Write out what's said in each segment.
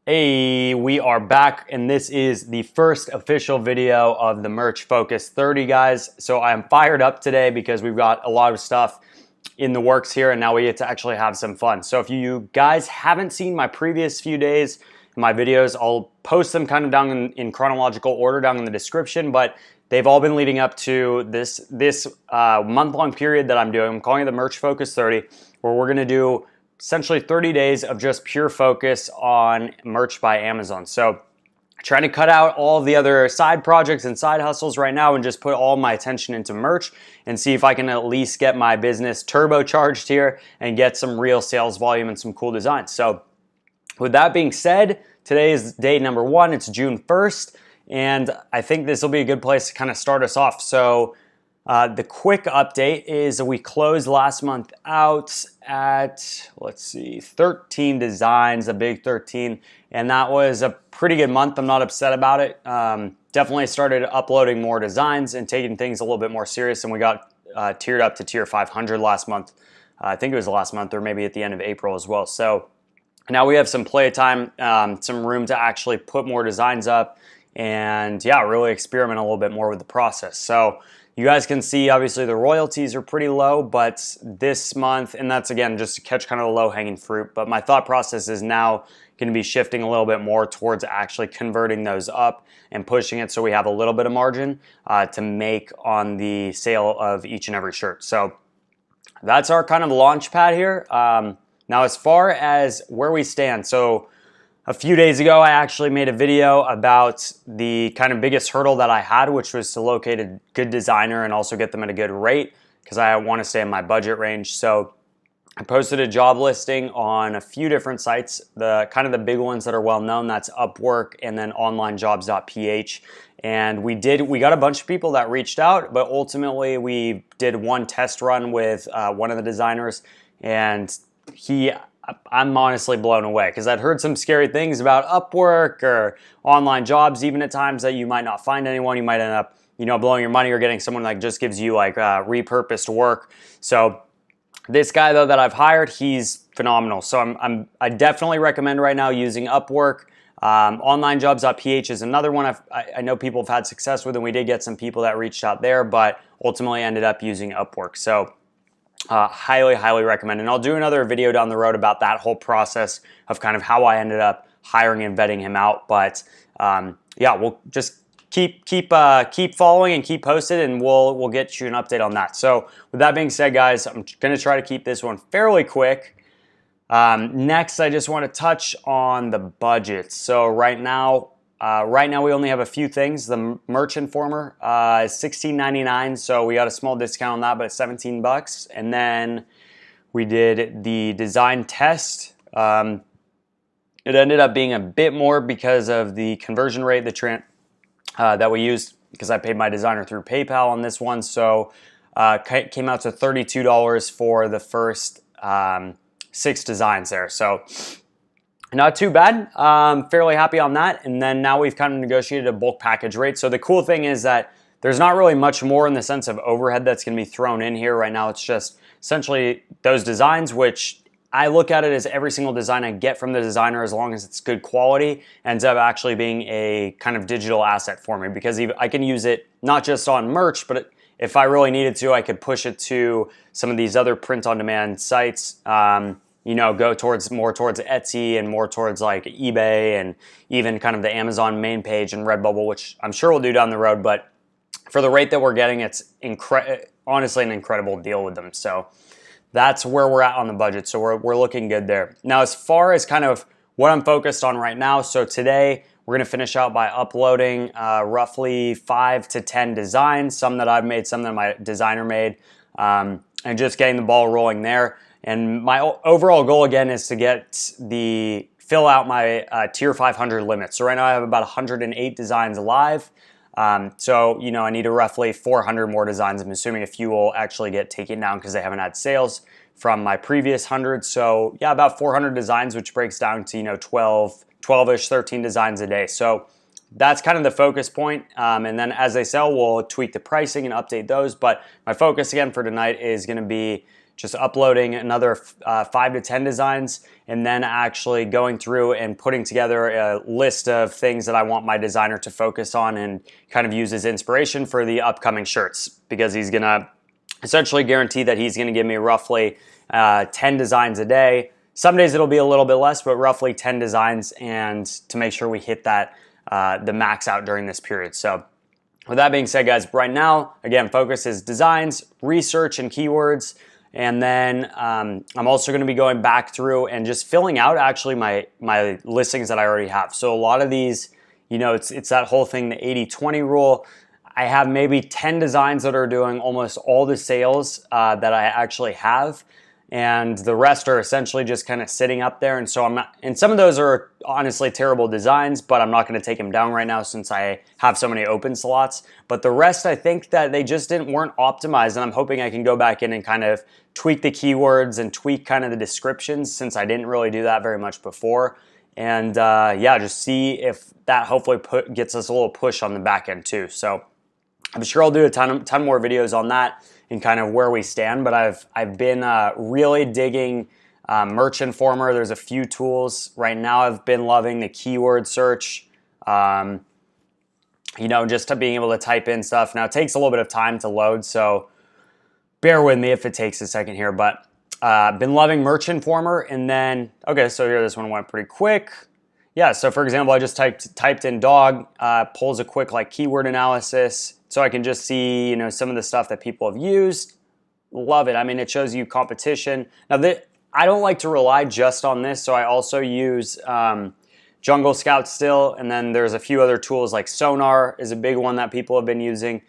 Hey, we are back, and this is the first official video of the Merch Focus 30, guys. So I am fired up today because we've got a lot of stuff in the works here, and now we get to actually have some fun. So if you guys haven't seen my previous few days, my videos, I'll post them kind of down in chronological order down in the description, but they've all been leading up to this month-long period that I'm doing. I'm calling it the Merch Focus 30, where we're gonna do essentially 30 days of just pure focus on merch by Amazon. So trying to cut out all of the other side projects and side hustles right now and just put all my attention into merch and see if I can at least get my business turbocharged here and get some real sales volume and some cool designs. So with that being said, today is day number 1. It's June 1st, and I think this will be a good place to kind of start us off. So the quick update is we closed last month out at, let's see, 13 designs, a big 13, and that was a pretty good month. I'm not upset about it. Definitely started uploading more designs and taking things a little bit more serious, and we got tiered up to tier 500 last month. I think it was last month or maybe at the end of April as well. So now we have some play time, some room to actually put more designs up and yeah, really experiment a little bit more with the process. So you guys can see, obviously, the royalties are pretty low, but this month, and that's, again, just to catch kind of the low-hanging fruit, but my thought process is now going to be shifting a little bit more towards actually converting those up and pushing it so we have a little bit of margin to make on the sale of each and every shirt. So that's our kind of launch pad here. Now, as far as where we stand, so a few days ago, I actually made a video about the kind of biggest hurdle that I had, which was to locate a good designer and also get them at a good rate because I want to stay in my budget range. So I posted a job listing on a few different sites, the kind of the big ones that are well known. That's Upwork and then onlinejobs.ph. And we got a bunch of people that reached out, but ultimately we did one test run with one of the designers, and I'm honestly blown away because I'd heard some scary things about Upwork or online jobs, even at times that you might not find anyone. You might end up, blowing your money or getting someone that just gives you like repurposed work. So this guy though that I've hired, he's phenomenal. So I definitely recommend right now using Upwork. Onlinejobs.ph is another one I know people have had success with, and we did get some people that reached out there, but ultimately ended up using Upwork. So highly recommend. And I'll do another video down the road about that whole process of kind of how I ended up hiring and vetting him out. But yeah, we'll just keep following and keep posted, and we'll get you an update on that. So with that being said, guys, I'm going to try to keep this one fairly quick. Next, I just want to touch on the budget. So right now we only have a few things. The Merch Informer is $16.99, so we got a small discount on that, but it's $17. And then we did the design test. It ended up being a bit more because of the conversion rate that we used, because I paid my designer through PayPal on this one. So it came out to $32 for the first 6 designs there. So not too bad. Fairly happy on that. And then now we've kind of negotiated a bulk package rate. So the cool thing is that there's not really much more in the sense of overhead that's going to be thrown in here. Right now it's just essentially those designs, which I look at it as every single design I get from the designer, as long as it's good quality, ends up actually being a kind of digital asset for me, because I can use it not just on merch, but if I really needed to, I could push it to some of these other print-on-demand sites. Go more towards Etsy and more towards like eBay and even kind of the Amazon main page and Redbubble, which I'm sure we'll do down the road. But for the rate that we're getting, it's honestly an incredible deal with them. So that's where we're at on the budget. So we're looking good there. Now, as far as kind of what I'm focused on right now, so today we're going to finish out by uploading roughly 5 to 10 designs, some that I've made, some that my designer made, and just getting the ball rolling there. And my overall goal, again, is to fill out my tier 500 limit. So right now I have about 108 designs live. So, I need roughly 400 more designs. I'm assuming a few will actually get taken down because they haven't had sales from my previous 100. So yeah, about 400 designs, which breaks down to, 12-ish, 13 designs a day. So that's kind of the focus point. And then as they sell, we'll tweak the pricing and update those. But my focus again for tonight is going to be just uploading another 5 to 10 designs, and then actually going through and putting together a list of things that I want my designer to focus on and kind of use as inspiration for the upcoming shirts, because he's gonna essentially guarantee that he's gonna give me roughly 10 designs a day. Some days it'll be a little bit less, but roughly 10 designs, and to make sure we hit that the max out during this period. So with that being said, guys, right now, again, focus is designs, research, and keywords. And then I'm also going to be going back through and just filling out actually my listings that I already have. So a lot of these, you know, it's that whole thing, the 80-20 rule. I have maybe 10 designs that are doing almost all the sales that I actually have, and the rest are essentially just kind of sitting up there. And so I'm not, and some of those are honestly terrible designs, but I'm not going to take them down right now since I have so many open slots. But the rest, I think that they just weren't optimized, and I'm hoping I can go back in and kind of tweak the keywords and tweak kind of the descriptions, since I didn't really do that very much before. And yeah, just see if that hopefully gets us a little push on the back end too. So I'm sure I'll do a ton more videos on that and kind of where we stand, but I've been really digging Merch Informer. There's a few tools right now. I've been loving the keyword search, you know, just to being able to type in stuff. Now it takes a little bit of time to load, so bear with me if it takes a second here, but been loving Merch Informer. And then, okay, so here this one went pretty quick. Yeah, so for example, I just typed in dog, pulls a quick like keyword analysis, so I can just see, you know, some of the stuff that people have used. Love it. I mean, it shows you competition. Now, I don't like to rely just on this, so I also use Jungle Scout still, and then there's a few other tools like Sonar is a big one that people have been using.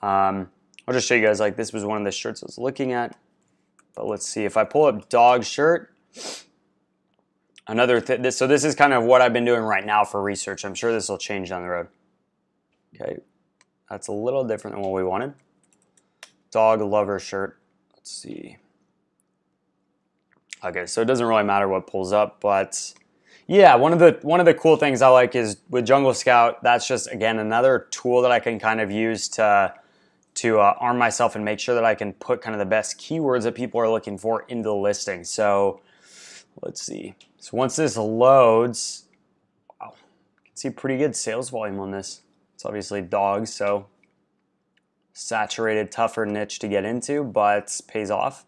I'll just show you guys, like this was one of the shirts I was looking at. But let's see, if I pull up dog shirt, so this is kind of what I've been doing right now for research. I'm sure this will change down the road. Okay, that's a little different than what we wanted. Dog lover shirt. Let's see. Okay, so it doesn't really matter what pulls up, but yeah, one of the cool things I like is with Jungle Scout. That's just, again, another tool that I can kind of use to arm myself and make sure that I can put kind of the best keywords that people are looking for into the listing. So let's see. So once this loads, wow, you can see pretty good sales volume on this. It's obviously dogs, so saturated, tougher niche to get into, but pays off.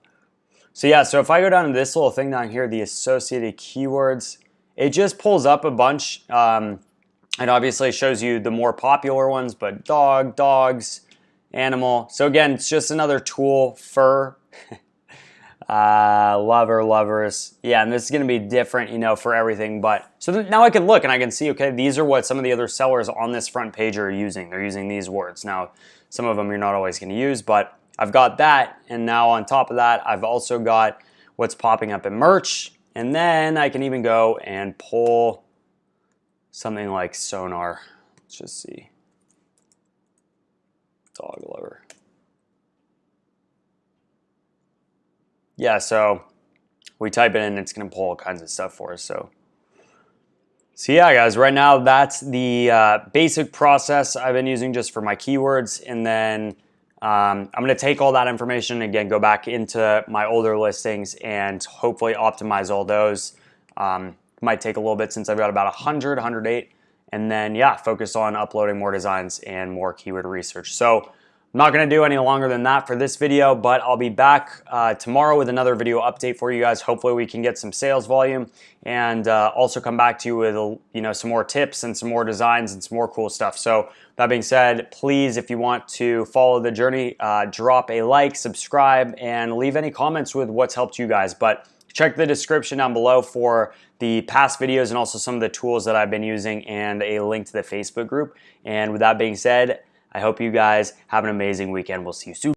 So yeah, so if I go down to this little thing down here, the associated keywords, it just pulls up a bunch. And obviously shows you the more popular ones, but dog, dogs, animal. So again, it's just another tool. Fur, lover, lovers. Yeah, and this is going to be different, you know, for everything. But so now I can look and I can see, okay, these are what some of the other sellers on this front page are using. They're using these words. Now, some of them you're not always going to use, but I've got that. And now on top of that, I've also got what's popping up in merch. And then I can even go and pull something like Sonar. Let's just see. Dog lover. Yeah, so we type it in, it's going to pull all kinds of stuff for us. So yeah, guys, right now that's the basic process I've been using just for my keywords. And then I'm going to take all that information, again, go back into my older listings and hopefully optimize all those. Might take a little bit since I've got about 100, 108. And then, yeah, focus on uploading more designs and more keyword research. So I'm not going to do any longer than that for this video, but I'll be back tomorrow with another video update for you guys. Hopefully we can get some sales volume and also come back to you with some more tips and some more designs and some more cool stuff. So that being said, please, if you want to follow the journey, drop a like, subscribe, and leave any comments with what's helped you guys. But check the description down below for the past videos and also some of the tools that I've been using and a link to the Facebook group. And with that being said, I hope you guys have an amazing weekend. We'll see you soon.